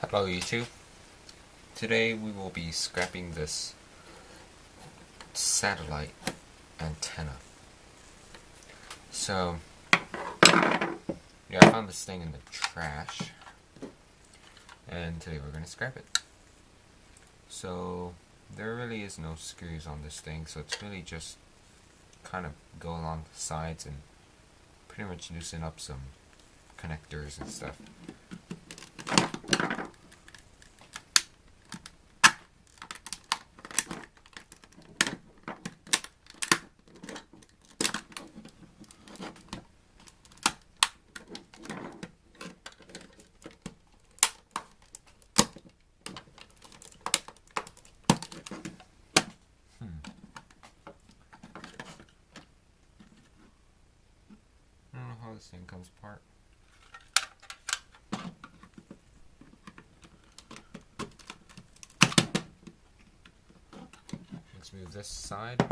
Hello YouTube. Today we will be scrapping this satellite antenna. So, yeah, I found this thing in the trash, and today we're going to scrap it. So, there really is no screws on this thing, so it's really just kind of go along the sides and pretty much loosen up some connectors and stuff. I don't know how this thing comes apart. Let's move this side.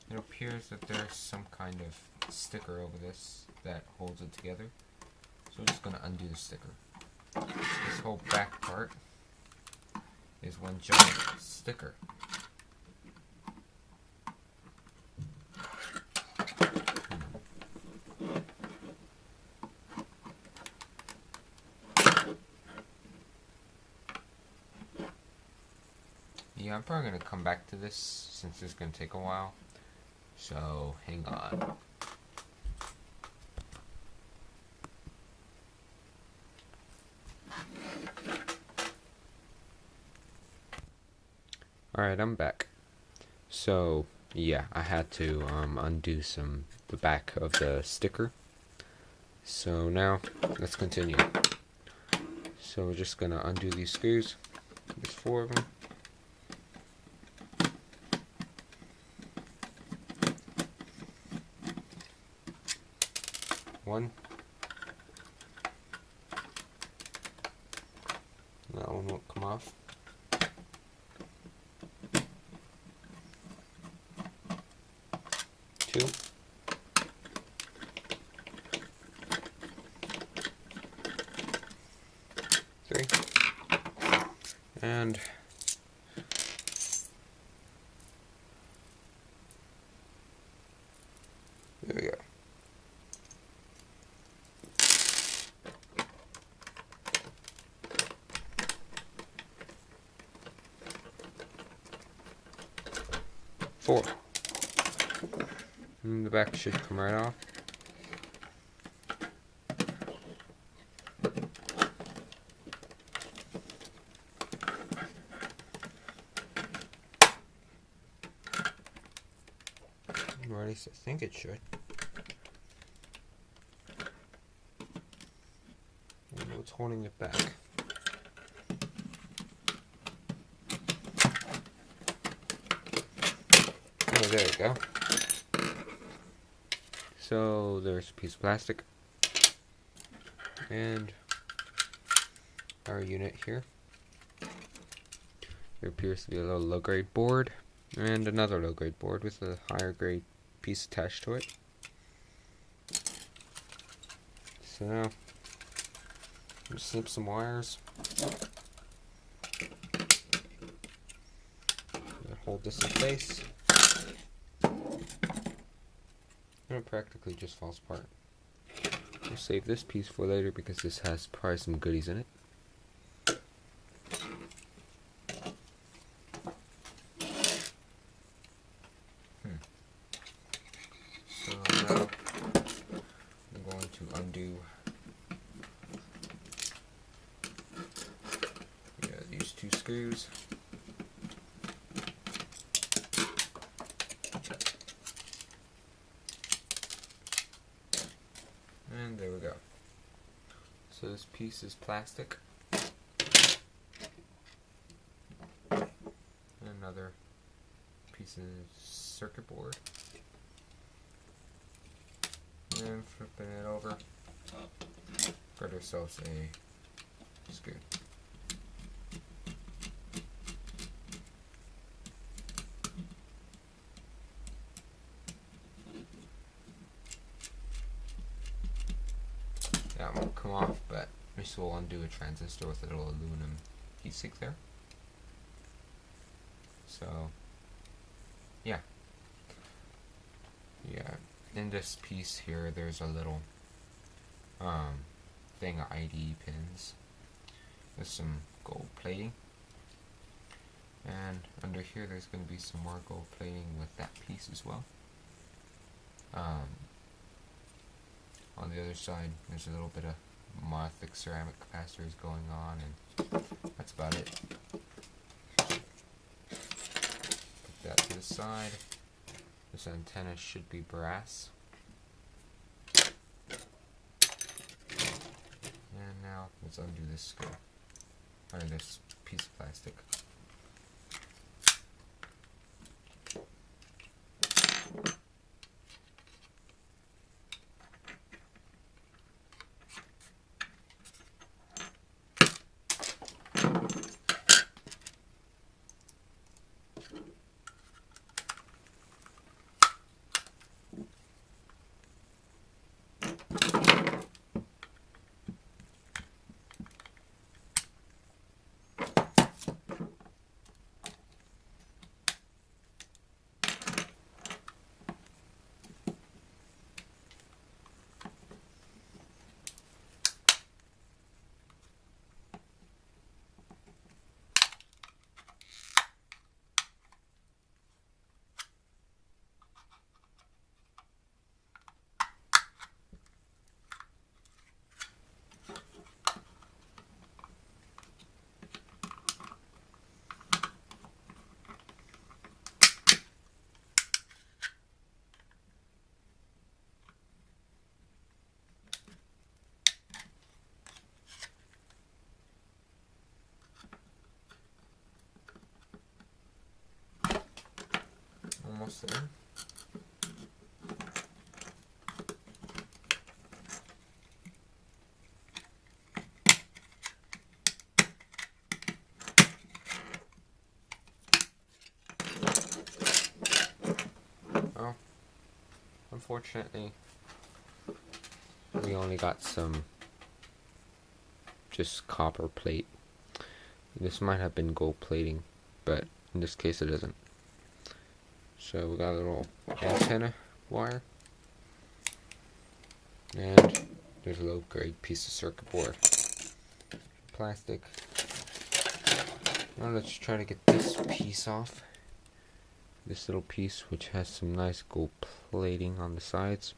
It appears that there's some kind of sticker over this that holds it together. So I'm just going to undo the sticker. This whole back part is one giant sticker. Yeah, I'm probably going to come back to this since it's going to take a while. So, hang on. Alright, I'm back. So, yeah, I had to undo the back of the sticker. So now, let's continue. So we're just going to undo these screws. There's 4 of them. One. That one won't come off. Two. Three. And there we go. Four. And the back should come right off. Or at least I think it should. I don't know what's holding it back. Oh, there we go. So there's a piece of plastic and our unit here. There appears to be a little low-grade board and another low-grade board with a higher-grade piece attached to it. So now, just snip some wires. Hold this in place. And it practically just falls apart. We'll save this piece for later because this has probably some goodies in it. So now I'm going to undo these 2 screws. And there we go. So this piece is plastic. And another piece of circuit board. And flipping it over, got ourselves a screw. That won't come off, but this will undo a transistor with a little aluminum heatsink there. So, yeah. In this piece here, there's a little thing of ID pins with some gold plating, and under here there's going to be some more gold plating with that piece as well. On the other side, there's a little bit of monolithic ceramic capacitors going on, and that's about it. Put that to the side. This antenna should be brass. And now let's undo this screw, or this piece of plastic. Almost there. Well, unfortunately, we only got some just copper plate. This might have been gold plating, but in this case it isn't. So we got a little antenna wire, and there's a low grade piece of circuit board, plastic. Now let's try to get this piece off. This little piece, which has some nice gold plating on the sides.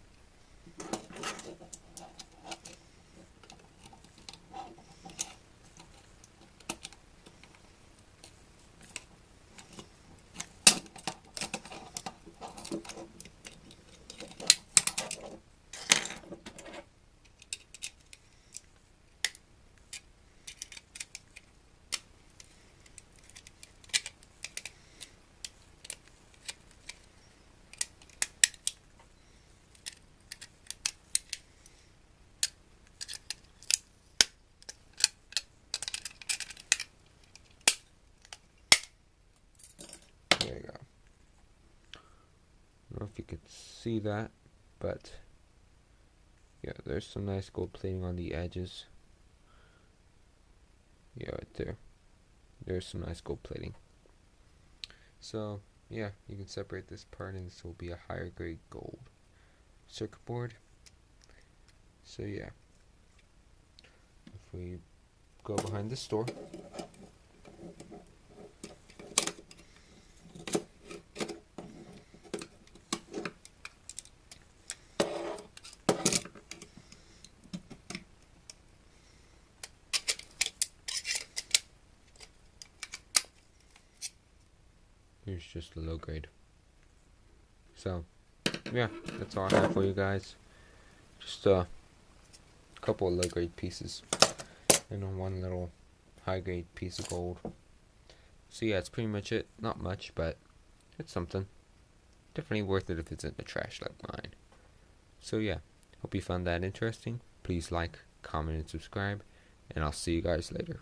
There you go. I don't know if you could see that, but yeah, there's some nice gold plating on the edges. Yeah, right there. There's some nice gold plating. So yeah, you can separate this part, and this will be a higher grade gold circuit board. So yeah, if we go behind this door, here's just a low grade. So yeah, that's all I have for you guys. Just a couple of low grade pieces and one little high grade piece of gold. So yeah, it's pretty much it. Not much, but it's something. Definitely worth it if it's in the trash like mine. So yeah, Hope you found that interesting. Please like, comment, and subscribe, and I'll see you guys later.